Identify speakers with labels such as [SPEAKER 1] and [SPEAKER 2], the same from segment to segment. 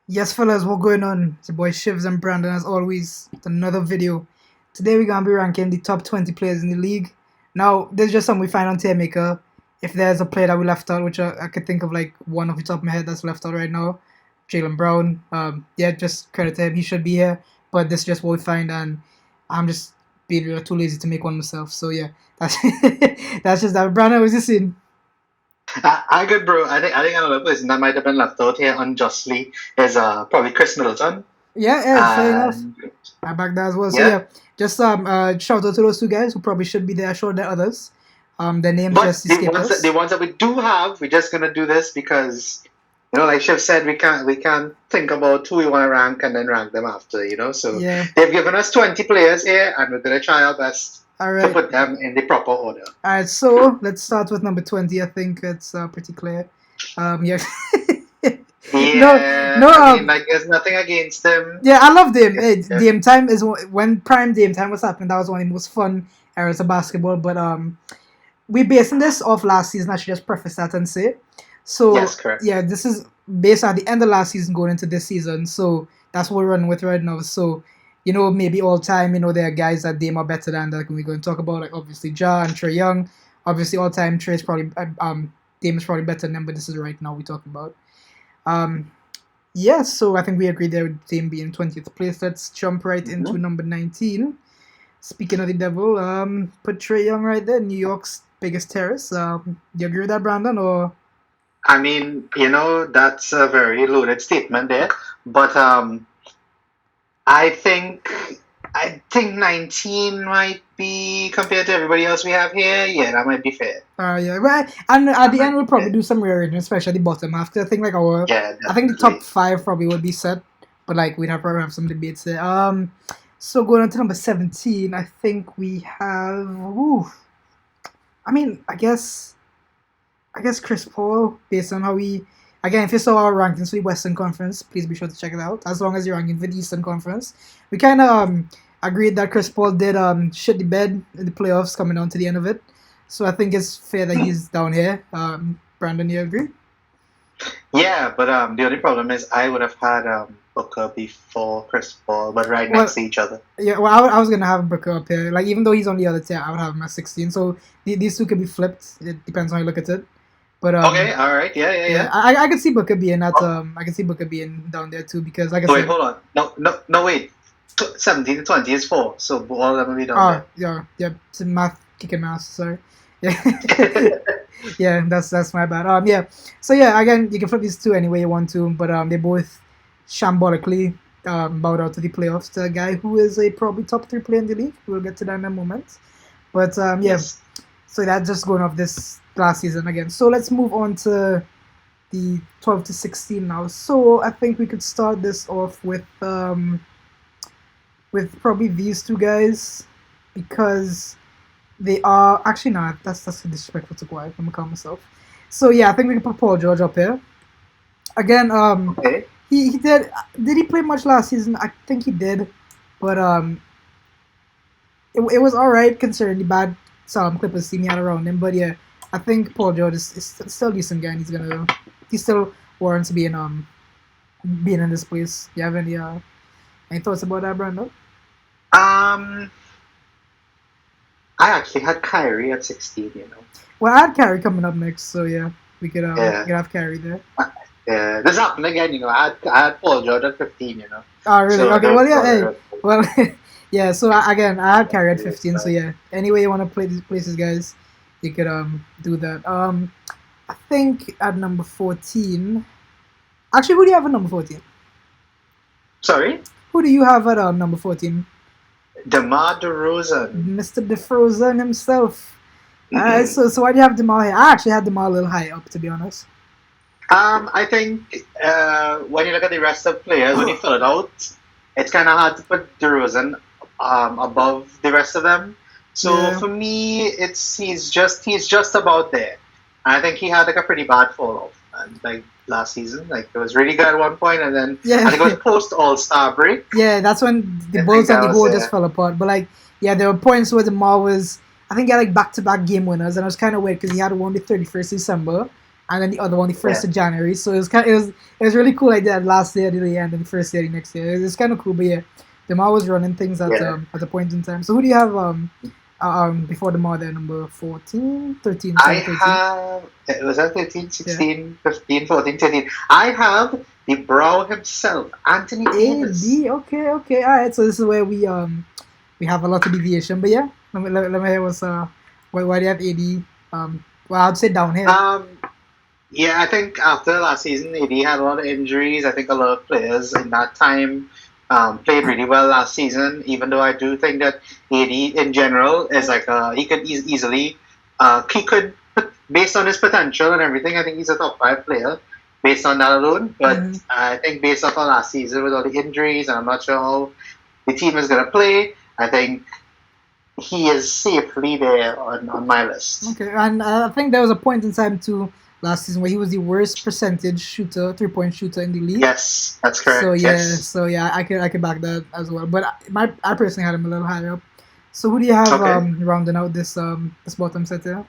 [SPEAKER 1] Yes, fellas, what going on? It's your boy Shivs and Brandon, as always, with another video. Today we're gonna be ranking the top 20 players in the league. Now, there's just something we find on Maker. If there's a player that we left out, which I could think of like one off the top of my head that's left out right now, Jalen Brown. Yeah, just credit to him. He should be here, but this is just what we find, and I'm just being too lazy to make one myself. So yeah, that's that's just that. Brandon, was this in?
[SPEAKER 2] I good, bro. I think another person that might have been left out here unjustly is probably Chris Middleton.
[SPEAKER 1] Yeah, fair enough.
[SPEAKER 2] And
[SPEAKER 1] I back that as well. So
[SPEAKER 2] yeah,
[SPEAKER 1] yeah, just shout out to those two guys who probably should be there. Sure, there are others. Their names
[SPEAKER 2] but
[SPEAKER 1] just
[SPEAKER 2] the
[SPEAKER 1] escaped
[SPEAKER 2] ones that the
[SPEAKER 1] us.
[SPEAKER 2] ones that we do have, we're just gonna do this because like Shiv said, we can't think about who we want to rank and then rank them after. So
[SPEAKER 1] Yeah.
[SPEAKER 2] they've given us 20 players here, and we're gonna try our best
[SPEAKER 1] All
[SPEAKER 2] to
[SPEAKER 1] right.
[SPEAKER 2] put them in the proper order.
[SPEAKER 1] All right. So let's start with number 20. I think it's pretty clear. Yeah. no,
[SPEAKER 2] Yeah,
[SPEAKER 1] no.
[SPEAKER 2] I mean, like, there's nothing against them.
[SPEAKER 1] Yeah, I love Dame. Hey,
[SPEAKER 2] Yeah.
[SPEAKER 1] Dame time is when prime Dame time was happening. That was one of the most fun eras of basketball. But we basing this off last season. I should just preface that and say. So
[SPEAKER 2] Yes, correct.
[SPEAKER 1] yeah, this is based on the end of last season going into this season. So that's what we're running with right now. So maybe all time, there are guys that Dame are better than that we're going to talk about. Like obviously Ja and Trey Young. Obviously all time Trey is probably Dame is probably better than them. But this is right now we're talking about. Um, yes, so I think we agreed there with Dame being 20th place. Let's jump right into number 19. Speaking of the devil, put Trey Young right there, New York's biggest terrorist. Do you agree with that, Brandon? Or
[SPEAKER 2] I mean, that's a very loaded statement there, but I think I think 19 might be compared to everybody else we have here. Yeah, that might be fair.
[SPEAKER 1] yeah, right. And at
[SPEAKER 2] That
[SPEAKER 1] the end,
[SPEAKER 2] might
[SPEAKER 1] we'll
[SPEAKER 2] be
[SPEAKER 1] probably
[SPEAKER 2] fair.
[SPEAKER 1] do some rearranging, especially at the bottom. After I think like
[SPEAKER 2] Yeah,
[SPEAKER 1] I think the top
[SPEAKER 2] definitely.
[SPEAKER 1] five probably would be set, but like we'd have probably have some debates there. So going on to number 17, I think we have. Ooh, I mean, I guess Chris Paul, based on how we again, if you saw our rankings for the Western Conference, please be sure to check it out. As long as you're ranking for the Eastern Conference, we kind of agreed that Chris Paul did shit the bed in the playoffs coming down to the end of it. So I think it's fair that he's down here. Brandon, you agree?
[SPEAKER 2] Yeah, but the only problem is I would have had Booker before Chris Paul, but right
[SPEAKER 1] Well,
[SPEAKER 2] next to each other.
[SPEAKER 1] yeah. Well, I was gonna have Booker up here. Like even though he's on the other tier, I would have him at 16. So these two could be flipped. It depends on how you look at it. But
[SPEAKER 2] Okay, all right, yeah, yeah,
[SPEAKER 1] yeah,
[SPEAKER 2] yeah.
[SPEAKER 1] I could see Booker being at
[SPEAKER 2] Oh,
[SPEAKER 1] I can see Booker being down there too because like I
[SPEAKER 2] wait,
[SPEAKER 1] said,
[SPEAKER 2] hold on. No, no, no, wait. 17 to 20 is 4, so all of them will be down
[SPEAKER 1] oh
[SPEAKER 2] there.
[SPEAKER 1] yeah, it's a math kicking mouse. Sorry, yeah, yeah, that's my bad. Yeah, so yeah, again, you can flip these two any way you want to, but they both shambolically bowed out to the playoffs. To a guy who is a probably top three player in the league. We'll get to that in a moment. But yeah,
[SPEAKER 2] Yes.
[SPEAKER 1] so that's just going off this last season again. So let's move on to the 12 to 16 now. So I think we could start this off with probably these two guys because they are actually not. That's disrespectful to Kawhi. I'm gonna call myself. So yeah, I think we can put Paul George up here again.
[SPEAKER 2] Okay.
[SPEAKER 1] He did. Did he play much last season? I think he did, but it was all right considering the bad Clippers team he had around him. But yeah, I think Paul George is still a decent guy. And he still warrants being in this place. You have any thoughts about that, Brandon?
[SPEAKER 2] Um, I actually had Kyrie at 16.
[SPEAKER 1] Well, I had Carrie coming up next, so yeah, we
[SPEAKER 2] Yeah.
[SPEAKER 1] could have Carrie there.
[SPEAKER 2] Yeah. This happened again. I had Paul George at 15.
[SPEAKER 1] Oh, really?
[SPEAKER 2] So
[SPEAKER 1] Okay.
[SPEAKER 2] there's
[SPEAKER 1] Well, yeah. Hey,
[SPEAKER 2] Paul
[SPEAKER 1] well, yeah. So again, I had Carrie at 15. So
[SPEAKER 2] George.
[SPEAKER 1] yeah, any way you want to play these places, guys, you could do that. I think at number 14. Actually, who do you have at number 14?
[SPEAKER 2] Sorry?
[SPEAKER 1] Who do you have at number 14?
[SPEAKER 2] DeMar DeRozan.
[SPEAKER 1] Mr. DeFrozen himself. Alright,
[SPEAKER 2] Mhm.
[SPEAKER 1] so why do you have Demar here? I actually had Demar a little high up, to be honest.
[SPEAKER 2] I think when you look at the rest of players, when you fill it out, it's kind of hard to put DeRozan above the rest of them. So
[SPEAKER 1] Yeah,
[SPEAKER 2] for me, he's just about there. I think he had like a pretty bad fall off, and like last season, like it was really good at one point, and then I think it was
[SPEAKER 1] yeah,
[SPEAKER 2] post All Star break.
[SPEAKER 1] yeah. That's when the
[SPEAKER 2] I think
[SPEAKER 1] Bulls and
[SPEAKER 2] that
[SPEAKER 1] the
[SPEAKER 2] was
[SPEAKER 1] whole just fell apart. But like, yeah, there were points where Demar was. I think he had like back-to-back game winners, and it was kind of weird because he had one the 31st December, and then the other one the
[SPEAKER 2] Yeah.
[SPEAKER 1] 1st of January. So it was really cool. I did that last year, I did the end, and the first year the next year. It's kind of cool, but yeah, them always running things
[SPEAKER 2] Yeah.
[SPEAKER 1] at a point in time. So who do you have before the more there number 14, 13,
[SPEAKER 2] I
[SPEAKER 1] sorry 13.
[SPEAKER 2] have, it was that 13,
[SPEAKER 1] Yeah.
[SPEAKER 2] 16, 15, 14, 13. I have the bro himself, Anthony Davis.
[SPEAKER 1] AD, okay, all right. So this is where we have a lot of deviation, but yeah, let me hear what's why do you have AD? Well, I'd say down here.
[SPEAKER 2] Um, yeah, I think after last season, AD had a lot of injuries. I think a lot of players in that time played really well last season. Even though I do think that AD in general is like he could easily he could based on his potential and everything. I think he's a top 5 player based on that alone. But
[SPEAKER 1] Mm-hmm.
[SPEAKER 2] I think based off of last season with all the injuries, and I'm not sure how the team is going to play. I think he is safely there on my list.
[SPEAKER 1] Okay, and I think there was a point in time too last season where he was the worst percentage shooter, 3-point shooter in the league.
[SPEAKER 2] Yes, that's
[SPEAKER 1] So
[SPEAKER 2] correct.
[SPEAKER 1] yeah,
[SPEAKER 2] Yes.
[SPEAKER 1] I could back that as well. But I personally had him a little higher up. So who do you have
[SPEAKER 2] Okay.
[SPEAKER 1] rounding out this bottom set here?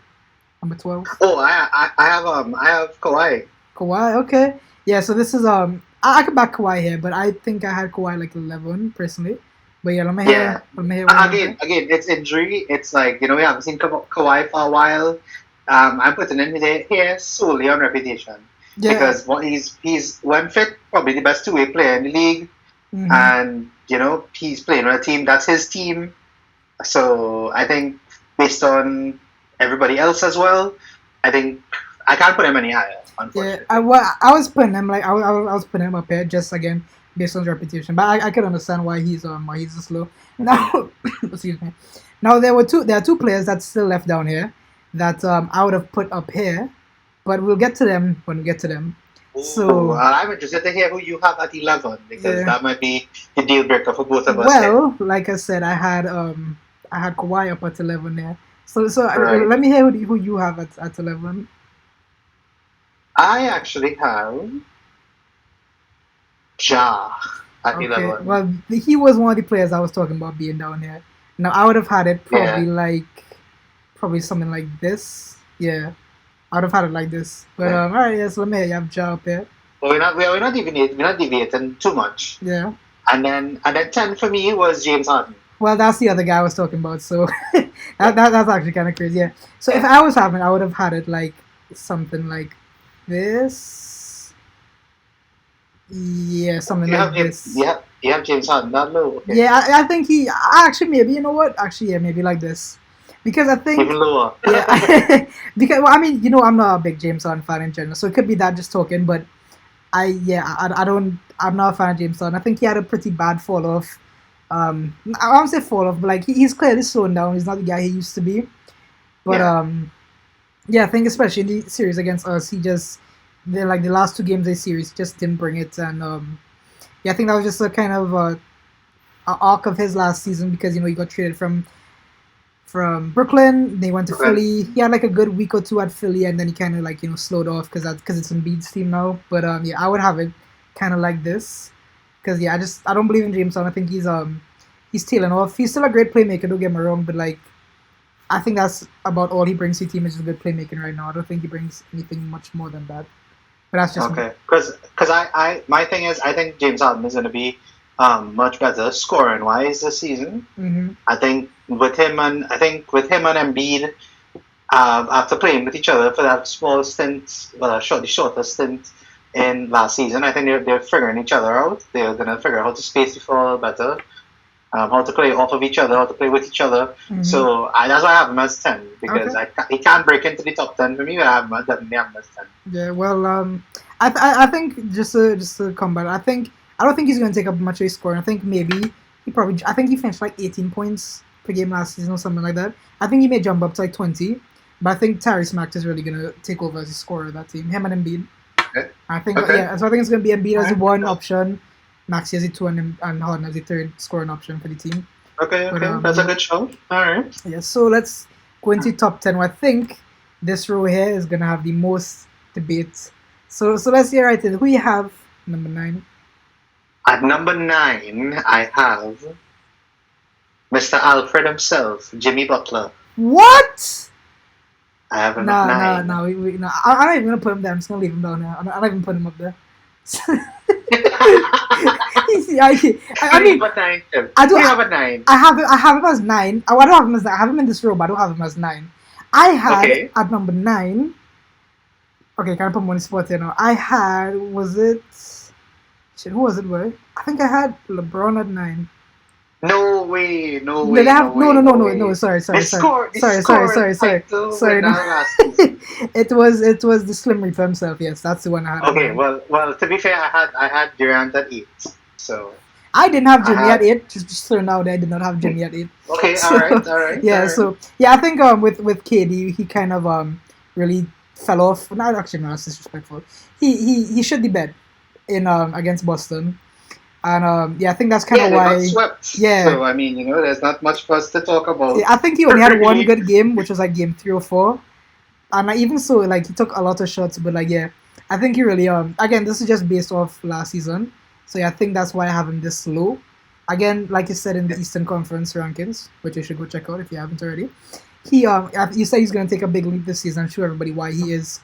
[SPEAKER 1] Number 12.
[SPEAKER 2] Oh, I have Kawhi.
[SPEAKER 1] Kawhi, okay. Yeah, so this is I could back Kawhi here, but I think I had Kawhi like 11 personally. But yeah,
[SPEAKER 2] Yeah.
[SPEAKER 1] let me hear what you have there.
[SPEAKER 2] Again, it's injury. It's like we haven't seen Kawhi for a while. I'm putting him here solely on reputation
[SPEAKER 1] Yeah.
[SPEAKER 2] because what he's when fit probably the best 2-way player in the league,
[SPEAKER 1] Mm-hmm.
[SPEAKER 2] and he's playing with a team that's his team. So I think based on everybody else as well, I think I can't put him any higher,
[SPEAKER 1] Yeah,
[SPEAKER 2] unfortunately.
[SPEAKER 1] I was putting him like I was putting him up here just again based on his reputation, but I could understand why he's this low. Now, excuse me. Now there are two players that's still left down here that I would have put up here, but we'll get to them when we get to them.
[SPEAKER 2] Ooh,
[SPEAKER 1] So
[SPEAKER 2] I'm interested to hear who you have at 11 because
[SPEAKER 1] yeah,
[SPEAKER 2] that might be the deal breaker for both of us here.
[SPEAKER 1] well, like I said, I had Kawhi up at 11 there. So
[SPEAKER 2] Right.
[SPEAKER 1] let me hear who you have at 11.
[SPEAKER 2] I actually have Ja at
[SPEAKER 1] Okay,
[SPEAKER 2] 11.
[SPEAKER 1] well, he was one of the players I was talking about being down here. Now I would have had it
[SPEAKER 2] Yeah.
[SPEAKER 1] probably something like this. Yeah, I would have had it like this. But
[SPEAKER 2] Okay.
[SPEAKER 1] all right, yes, let me hear you have Ja up here.
[SPEAKER 2] But we're not deviating too much.
[SPEAKER 1] Yeah.
[SPEAKER 2] And then 10 for me was James Harden.
[SPEAKER 1] Well, that's the other guy I was talking about. So
[SPEAKER 2] Yeah.
[SPEAKER 1] that's actually kind of crazy. Yeah. So if
[SPEAKER 2] Yeah.
[SPEAKER 1] I was having, I would have had it like something like this. Yeah, something
[SPEAKER 2] You
[SPEAKER 1] like
[SPEAKER 2] have James
[SPEAKER 1] this.
[SPEAKER 2] you have James Harden that low. Okay.
[SPEAKER 1] Yeah, I think actually maybe you know what? Actually, yeah, maybe like this, because I think
[SPEAKER 2] Even lower.
[SPEAKER 1] yeah, because well, I mean I'm not a big James Harden fan in general, so it could be that just talking. But I don't I'm not a fan of James Harden. I think he had a pretty bad fall off. I won't say fall off, but like he's clearly slowing down. He's not the guy he used to be. But
[SPEAKER 2] Yeah.
[SPEAKER 1] yeah, I think especially in the series against us, like the last two games of the series just didn't bring it, and yeah, I think that was just a kind of a arc of his last season because he got traded from Brooklyn. They went to
[SPEAKER 2] Okay.
[SPEAKER 1] Philly. He had like a good week or two at Philly, and then he kind of like slowed off because it's Embiid's team now. But yeah, I would have it kind of like this because yeah, I don't believe in James Harden. I think he's tailing off. He's still a great playmaker. Don't get me wrong, but like I think that's about all he brings to the team is just good playmaking right now. I don't think he brings anything much more than that. But that's just me.
[SPEAKER 2] Okay. Because my thing is I think James Harden is going to be much better scoring wise this season.
[SPEAKER 1] Mm-hmm.
[SPEAKER 2] I think with him and Embiid, after playing with each other for that small stint, the shortest stint in last season, I think they're figuring each other out. They're gonna figure out how to space the floor better, how to play off of each other, how to play with each other.
[SPEAKER 1] Mm-hmm.
[SPEAKER 2] So that's why I have him as 10 because
[SPEAKER 1] Okay.
[SPEAKER 2] he can't break into the top 10 for me, but definitely have him as 10.
[SPEAKER 1] Yeah, well, I think just to combat, I don't think he's going to take up much of his scoring. I think maybe I think he finished like 18 points per game last season or something like that. I think he may jump up to like 20, but I think Tyrese Maxey is really going to take over as a scorer of that team. Him and Embiid.
[SPEAKER 2] Okay.
[SPEAKER 1] I think
[SPEAKER 2] Okay.
[SPEAKER 1] yeah, so I think it's going to be Embiid as the
[SPEAKER 2] Alright.
[SPEAKER 1] one option, Maxey as the two, and Harden as the third scoring option for the team.
[SPEAKER 2] Okay,
[SPEAKER 1] But,
[SPEAKER 2] that's a good show. All right.
[SPEAKER 1] Yeah, so let's go into top 10. I think this row here is going to have the most debate. So let's get right in. Who you have number 9?
[SPEAKER 2] At number 9, I have Mr. Alfred himself, Jimmy Butler.
[SPEAKER 1] What?
[SPEAKER 2] I have him at
[SPEAKER 1] No, no,
[SPEAKER 2] 9.
[SPEAKER 1] no. No. I'm not even gonna put him there. I'm just gonna leave him down there. I'm not even putting him up there. I
[SPEAKER 2] Who do you
[SPEAKER 1] mean,
[SPEAKER 2] have at 9, Tim?
[SPEAKER 1] I
[SPEAKER 2] Who
[SPEAKER 1] do.
[SPEAKER 2] do you have at 9?
[SPEAKER 1] I have him as 9. I don't have him as 9. I have him in this row, but I don't have him as 9. I had
[SPEAKER 2] Okay.
[SPEAKER 1] at number 9. Okay, can I put money spot here now? I had, was it? Shit, who was it, boy? I think I had LeBron at 9.
[SPEAKER 2] No way, no
[SPEAKER 1] Did I
[SPEAKER 2] way, no
[SPEAKER 1] have, no,
[SPEAKER 2] way,
[SPEAKER 1] no, no,
[SPEAKER 2] no
[SPEAKER 1] no, no,
[SPEAKER 2] winner
[SPEAKER 1] sorry, sorry,
[SPEAKER 2] title
[SPEAKER 1] no.
[SPEAKER 2] winner last season.
[SPEAKER 1] It was the Slim Reaper himself, yes, that's the one I had at
[SPEAKER 2] Okay,
[SPEAKER 1] 9.
[SPEAKER 2] well, to be fair, I had Durant at 8. So
[SPEAKER 1] I didn't have
[SPEAKER 2] I
[SPEAKER 1] Jimmy at
[SPEAKER 2] had
[SPEAKER 1] 8, just so now that I did not have Jimmy at 8.
[SPEAKER 2] okay,
[SPEAKER 1] So, yeah,
[SPEAKER 2] all right.
[SPEAKER 1] so, yeah, I think with KD, he kind of really fell off. Not actually, no, that's disrespectful. He should be bad in against Boston. And yeah, I think that's kind
[SPEAKER 2] Yeah,
[SPEAKER 1] of
[SPEAKER 2] they got
[SPEAKER 1] why.
[SPEAKER 2] swept.
[SPEAKER 1] Yeah,
[SPEAKER 2] So I mean, there's not much for us to talk about.
[SPEAKER 1] I think he only had one
[SPEAKER 2] Really.
[SPEAKER 1] good game, which was like game 3 or 4. And even so, like he took a lot of shots, but like yeah, I think he really again this is just based off last season, so yeah, I think that's why I have him this low. Again, like you said in the Eastern Conference rankings, which you should go check out if you haven't already. He you said he's gonna take a big leap this season. I'm sure everybody why he is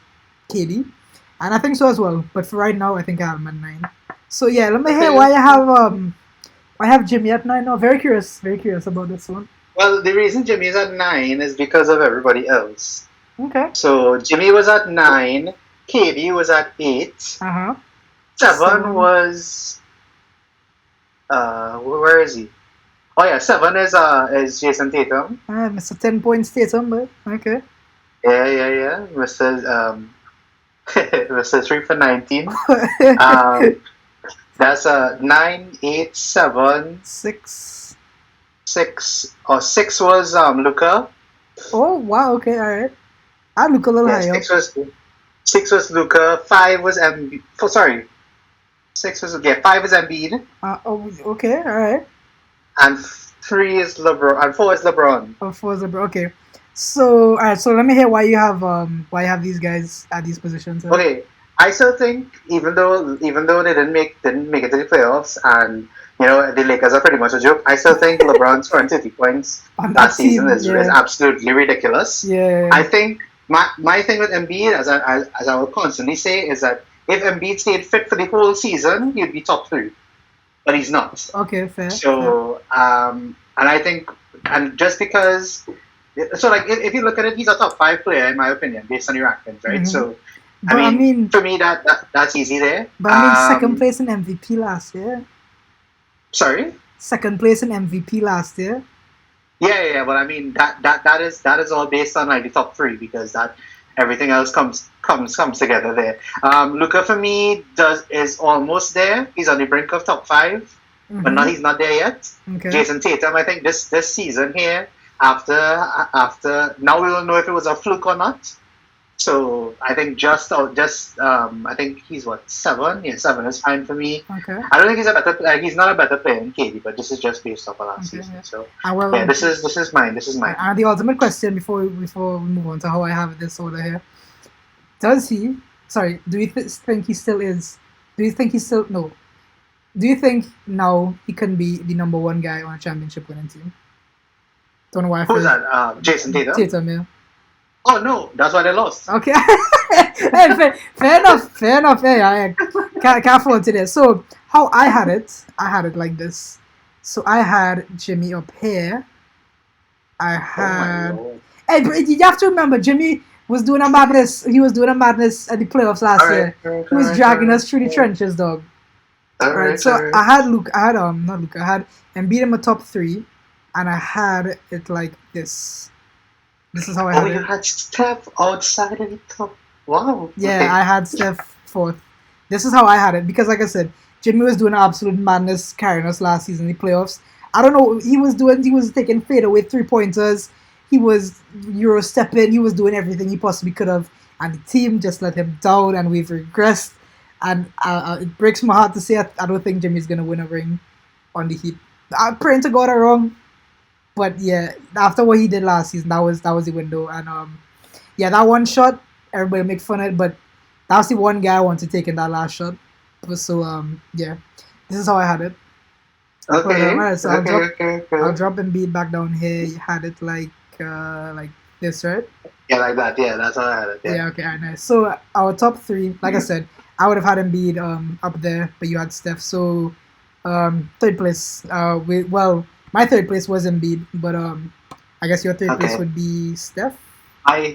[SPEAKER 1] KD, and I think so as well. But for right now, I think I have him at 9. So yeah, let me hear
[SPEAKER 2] Okay.
[SPEAKER 1] why I have Jimmy at 9 now. Very curious about this one.
[SPEAKER 2] Well, the reason Jimmy's at 9 is because of everybody else.
[SPEAKER 1] Okay.
[SPEAKER 2] So Jimmy was at 9, KD was at 8,
[SPEAKER 1] Uh huh.
[SPEAKER 2] 7 was where is he? Oh yeah, 7 is Jason Tatum.
[SPEAKER 1] Mr. 10 points Tatum, but okay.
[SPEAKER 2] Yeah. Mr. Mr. 3 for 19. That's 9, 8, 7,
[SPEAKER 1] 6.
[SPEAKER 2] 6. Or 6 was Luca.
[SPEAKER 1] Oh wow, okay, alright. I look a little
[SPEAKER 2] Yeah,
[SPEAKER 1] high up.
[SPEAKER 2] 6 was Luca. 5 was Embiid. Oh, sorry. 5 is Embiid,
[SPEAKER 1] Oh, okay, alright.
[SPEAKER 2] and 3 is LeBron, and 4 is LeBron.
[SPEAKER 1] Oh, four is okay. So alright, so let me hear why you have these guys at these positions.
[SPEAKER 2] Okay, I still think even though they didn't make it to the playoffs, and the Lakers are pretty much a joke, I still think LeBron's 20 points
[SPEAKER 1] On that
[SPEAKER 2] last season
[SPEAKER 1] team,
[SPEAKER 2] is
[SPEAKER 1] yeah.
[SPEAKER 2] absolutely ridiculous.
[SPEAKER 1] Yeah.
[SPEAKER 2] I think my thing with Embiid, as I will constantly say, is that if Embiid stayed fit for the whole season, he'd be top 3, but he's not.
[SPEAKER 1] Okay, fair.
[SPEAKER 2] So, and I think, and just because, so like if you look at it, he's a top 5 player in my opinion, based on your rankings, right?
[SPEAKER 1] Mhm.
[SPEAKER 2] So,
[SPEAKER 1] But I mean,
[SPEAKER 2] for me that's easy there.
[SPEAKER 1] but I mean second place in MVP last year.
[SPEAKER 2] Sorry.
[SPEAKER 1] Second place in MVP last year.
[SPEAKER 2] Yeah, but I mean that is all based on like the top 3, because that everything else comes together there. Luca for me is almost there. He's on the brink of top 5, but
[SPEAKER 1] Mhm.
[SPEAKER 2] he's not there yet.
[SPEAKER 1] Okay.
[SPEAKER 2] Jason Tatum, I think this season here, after now we will know if it was a fluke or not. So I think I think he's what, 7? Yeah, 7 is fine for me.
[SPEAKER 1] Okay.
[SPEAKER 2] I don't think he's not a better player than KD, but this is just based off of last season.
[SPEAKER 1] Yeah.
[SPEAKER 2] So
[SPEAKER 1] Well,
[SPEAKER 2] yeah, this is mine.
[SPEAKER 1] and the ultimate question before we move on to how I have this order here. Does he? Sorry. Do you think he still is? Do you think he still no? Do you think now he can be the number 1 guy on a championship winning team? Don't know why.
[SPEAKER 2] Who's that? Jason Tatum.
[SPEAKER 1] Tatum, yeah.
[SPEAKER 2] Oh no, that's why they lost.
[SPEAKER 1] Okay. Hey, fair enough. Yeah. Can't afford to this. So how I had it like this. So I had Jimmy up here. I had.
[SPEAKER 2] Oh my Lord.
[SPEAKER 1] Hey, but you have to remember, Jimmy was doing a madness. He was doing a madness at the playoffs last year. He was dragging us through the trenches, dog. Right. So I had Luke. I had not Luke. I had Embiid in my top 3, and I had it like this. This is how I had
[SPEAKER 2] you
[SPEAKER 1] it.
[SPEAKER 2] had Steph outside of the top. Wow.
[SPEAKER 1] Yeah,
[SPEAKER 2] Okay.
[SPEAKER 1] I had Steph 4th. This is how I had it because, like I said, Jimmy was doing absolute madness carrying us last season in the playoffs. I don't know. He was taking fadeaway 3-pointers. He was Euro stepping. He was doing everything he possibly could have, and the team just let him down, and we've regressed. And it breaks my heart to say I don't think Jimmy's gonna win a ring on the Heat. I'm praying to God I'm wrong, but yeah, after what he did last season, that was the window. And yeah, that one shot, everybody make fun of it, but that's the one guy I want to take in that last shot. So yeah, this is how I had it.
[SPEAKER 2] Okay.
[SPEAKER 1] Alright, so
[SPEAKER 2] okay.
[SPEAKER 1] I'll drop Embiid back down here. You had it like this, right?
[SPEAKER 2] Yeah, like that. Yeah, that's how I had it. Yeah.
[SPEAKER 1] Yeah, okay, alright, nice. So our top three, like I said, I would have had Embiid up there, but you had Steph. So third place, well, my third place was Embiid, but I guess your third place
[SPEAKER 2] Okay.
[SPEAKER 1] would be Steph.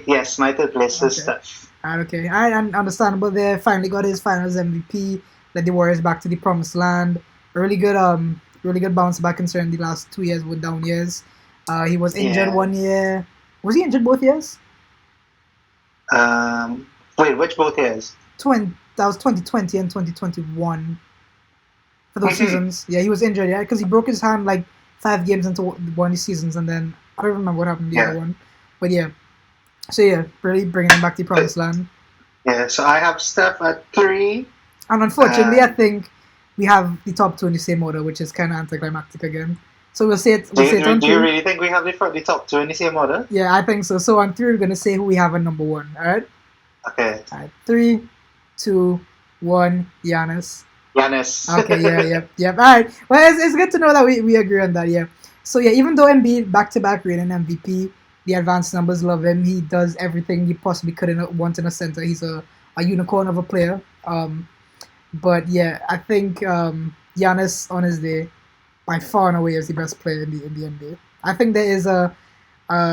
[SPEAKER 2] Yes, my third place is
[SPEAKER 1] Okay.
[SPEAKER 2] Steph.
[SPEAKER 1] Alright, okay. I understandable there. Finally got his finals MVP, led the Warriors back to the promised land. A really good bounce back concerning the last 2 years with down years. He was injured
[SPEAKER 2] Yeah.
[SPEAKER 1] 1 year. Was he injured both years?
[SPEAKER 2] Wait, which both years?
[SPEAKER 1] That was 2020 and 2021 for those
[SPEAKER 2] Mhm.
[SPEAKER 1] seasons. Yeah, he was injured, yeah, because he broke his hand like 5 games into one of the seasons, and then I don't remember what happened to the
[SPEAKER 2] Yeah.
[SPEAKER 1] other one. But yeah, so yeah, really bringing him back to the promised land.
[SPEAKER 2] Yeah. So I have Steph at 3.
[SPEAKER 1] And unfortunately, I
[SPEAKER 2] Um,
[SPEAKER 1] think we have the top two in the same order, which is kind of anticlimactic again. So we'll say it.
[SPEAKER 2] do
[SPEAKER 1] We'll say it
[SPEAKER 2] you
[SPEAKER 1] on
[SPEAKER 2] do you
[SPEAKER 1] three.
[SPEAKER 2] really think we have the top two in the same order?
[SPEAKER 1] Yeah, I think so. So on three, we're gonna say who we have at number one. All right.
[SPEAKER 2] Okay.
[SPEAKER 1] All right. 3, 2, 1. Giannis.
[SPEAKER 2] Giannis.
[SPEAKER 1] Okay, yeah, yep. All right. Well, it's good to know that we agree on that, yeah. So, yeah, even though Embiid back-to-back reigning MVP, the advanced numbers love him. He does everything you possibly could want in a center. He's a unicorn of a player. But, yeah, I think Giannis, on his day, by far and away is the best player in the NBA. I think there is a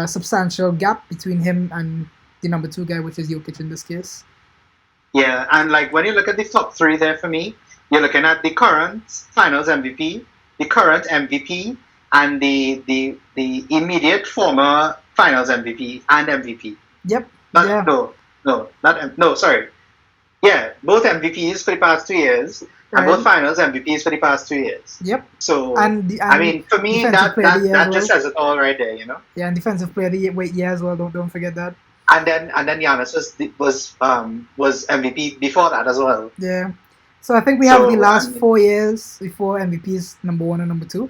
[SPEAKER 1] substantial gap between him and the number two guy, which is Jokic in this case.
[SPEAKER 2] Yeah, and like when you look at the top three there for me, you're looking at the current Finals MVP, the current MVP, and the immediate former Finals MVP and MVP.
[SPEAKER 1] Yep.
[SPEAKER 2] Not,
[SPEAKER 1] Yeah.
[SPEAKER 2] no, sorry. Yeah, both MVPs for the past 2 years, and both
[SPEAKER 1] Right.
[SPEAKER 2] Finals MVPs for the past 2 years.
[SPEAKER 1] Yep.
[SPEAKER 2] So,
[SPEAKER 1] And
[SPEAKER 2] I mean, for me,
[SPEAKER 1] defensive player of the year as
[SPEAKER 2] that just
[SPEAKER 1] well.
[SPEAKER 2] says it all right there, you know.
[SPEAKER 1] Yeah, and defensive player of the year as well. Don't forget that.
[SPEAKER 2] And then Giannis was MVP before that as well.
[SPEAKER 1] Yeah. So I think we have the
[SPEAKER 2] So
[SPEAKER 1] last
[SPEAKER 2] and
[SPEAKER 1] 4 years before MVPs number one and number two,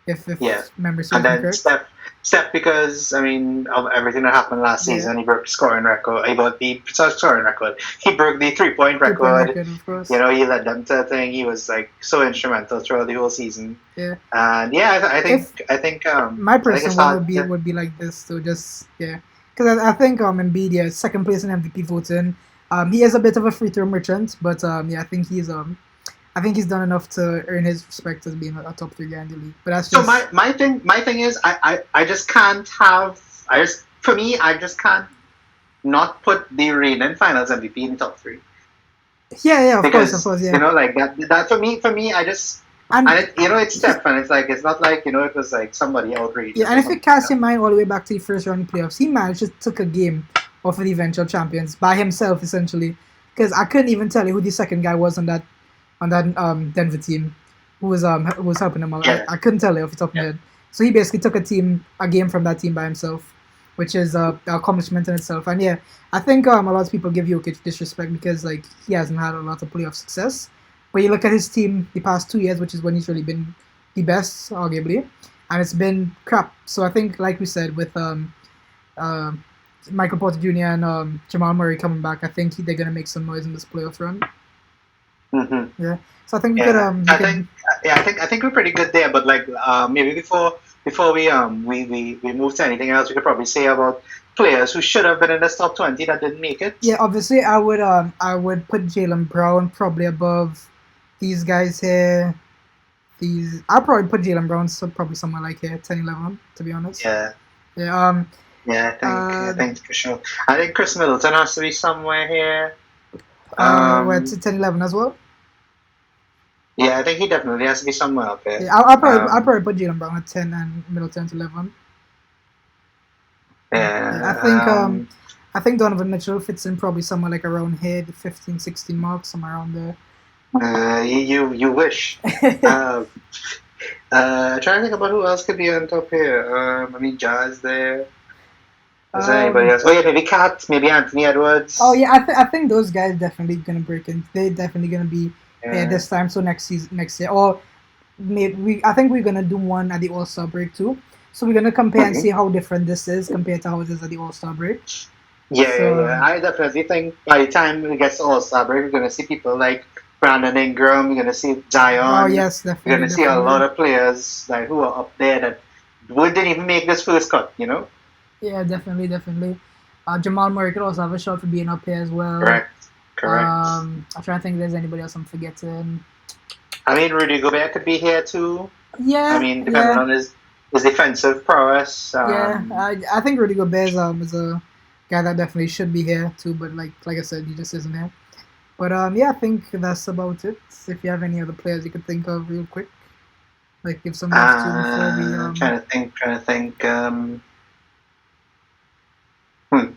[SPEAKER 1] if
[SPEAKER 2] yeah,
[SPEAKER 1] memory
[SPEAKER 2] and
[SPEAKER 1] serves me
[SPEAKER 2] then
[SPEAKER 1] correct.
[SPEAKER 2] Steph because I mean of everything that happened last
[SPEAKER 1] Yeah.
[SPEAKER 2] season, he broke the scoring record. He broke the scoring record. He broke the 3-point
[SPEAKER 1] 3 point
[SPEAKER 2] record.
[SPEAKER 1] record, of course.
[SPEAKER 2] You know, he led them to a thing. He was like so instrumental throughout the whole season.
[SPEAKER 1] Yeah.
[SPEAKER 2] And yeah, I think
[SPEAKER 1] My
[SPEAKER 2] I think
[SPEAKER 1] personal
[SPEAKER 2] it's
[SPEAKER 1] one
[SPEAKER 2] hard. Yeah.
[SPEAKER 1] would be like this. So just yeah, because I think Embiid, yeah, second place in MVP voting. He is a bit of a free throw merchant, but yeah, I think he's done enough to earn his respect as being a top three guy in the league. But that's
[SPEAKER 2] So
[SPEAKER 1] just
[SPEAKER 2] my thing is I just can't have for me I just can't not put the reigning Finals MVP in the top three.
[SPEAKER 1] yeah, of
[SPEAKER 2] Because
[SPEAKER 1] course, yeah.
[SPEAKER 2] you know like that for me I just
[SPEAKER 1] And
[SPEAKER 2] you know it's Steph and it's not like you know it was like somebody outrageous.
[SPEAKER 1] yeah,
[SPEAKER 2] or
[SPEAKER 1] and if you
[SPEAKER 2] something,
[SPEAKER 1] cast
[SPEAKER 2] you
[SPEAKER 1] your mind all the way back to the first round of playoffs, he managed to took a game off of the eventual champions by himself essentially. Because I couldn't even tell you who the second guy was on that Denver team who was helping him out.
[SPEAKER 2] Yeah.
[SPEAKER 1] I couldn't tell you off the top of my head. So he basically took a game from that team by himself, which is an accomplishment in itself. And yeah, I think a lot of people give Jokic disrespect because like he hasn't had a lot of playoff success. But you look at his team the past 2 years, which is when he's really been the best, arguably, and it's been crap. So I think, like we said, with uh, Michael Porter Jr. and Jamal Murray coming back, I think they're gonna make some noise in this playoff run.
[SPEAKER 2] Mm-hmm.
[SPEAKER 1] Yeah. So I think we
[SPEAKER 2] Yeah,
[SPEAKER 1] could
[SPEAKER 2] I think we're pretty good there. But like maybe before we move to anything else, we could probably say about players who should have been in this top 20 that didn't make it.
[SPEAKER 1] yeah, obviously I would put Jalen Brown probably above these guys here. I'll probably put Jalen Brown probably somewhere like here, 10, 11, to be honest.
[SPEAKER 2] Yeah.
[SPEAKER 1] Yeah.
[SPEAKER 2] Yeah, I think for sure. I think Chris Middleton has to be somewhere here.
[SPEAKER 1] Where to 10, 11 as well.
[SPEAKER 2] Yeah, I think he definitely has to be somewhere up there.
[SPEAKER 1] Yeah, I'll probably put Jalen Brown at 10 and Middleton at 11.
[SPEAKER 2] Yeah,
[SPEAKER 1] I think Donovan Mitchell fits in probably somewhere like around here, the 15, 16 mark, somewhere around there.
[SPEAKER 2] you wish. Trying to think about who else could be on top here. I mean, Jazz there. Is there anybody else? Oh yeah, maybe Cat, maybe Anthony Edwards.
[SPEAKER 1] Oh yeah, I think those guys definitely gonna break in. They're definitely gonna be here this time. So next year, or maybe I think we're gonna do one at the All Star break too. So we're gonna compare and see how different this is compared to how it is at the All Star break.
[SPEAKER 2] Yeah. I definitely think by the time we get to All Star break, we're gonna see people like Brandon Ingram. We're gonna see Zion.
[SPEAKER 1] Oh yes, definitely.
[SPEAKER 2] We're gonna see a lot of players like who are up there that didn't even make this first cut. You know.
[SPEAKER 1] Yeah, definitely, definitely. Jamal Murray could also have a shot for being up here as well.
[SPEAKER 2] Correct. Correct.
[SPEAKER 1] I'm trying to think if there's anybody else I'm forgetting.
[SPEAKER 2] I mean, Rudy Gobert could be here too. I
[SPEAKER 1] Yeah,
[SPEAKER 2] mean, depending
[SPEAKER 1] yeah,
[SPEAKER 2] on his defensive prowess.
[SPEAKER 1] yeah. I think Rudy Gobert is a guy that definitely should be here too, but like I said, he just isn't here. But yeah, I think that's about it. If you have any other players you could think of real quick, like give some love to before we
[SPEAKER 2] Trying to think. Trying to think. Hmm.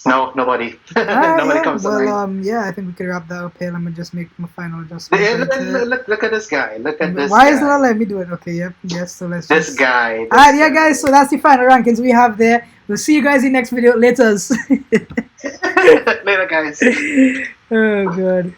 [SPEAKER 2] No, nobody.
[SPEAKER 1] Alright,
[SPEAKER 2] Nobody
[SPEAKER 1] yeah.
[SPEAKER 2] comes to
[SPEAKER 1] Well,
[SPEAKER 2] mind.
[SPEAKER 1] yeah, I think we could wrap that up here. Let me just make my final adjustment right here.
[SPEAKER 2] Look at this guy. Look at this
[SPEAKER 1] Why is it not
[SPEAKER 2] guy.
[SPEAKER 1] letting me do it? Okay, yep, yes, so let's
[SPEAKER 2] This
[SPEAKER 1] just...
[SPEAKER 2] guy. This
[SPEAKER 1] Alright, yeah, guys,
[SPEAKER 2] guy.
[SPEAKER 1] so that's the final rankings we have there. We'll see you guys in the next video. Later.
[SPEAKER 2] Later, guys.
[SPEAKER 1] Oh, God.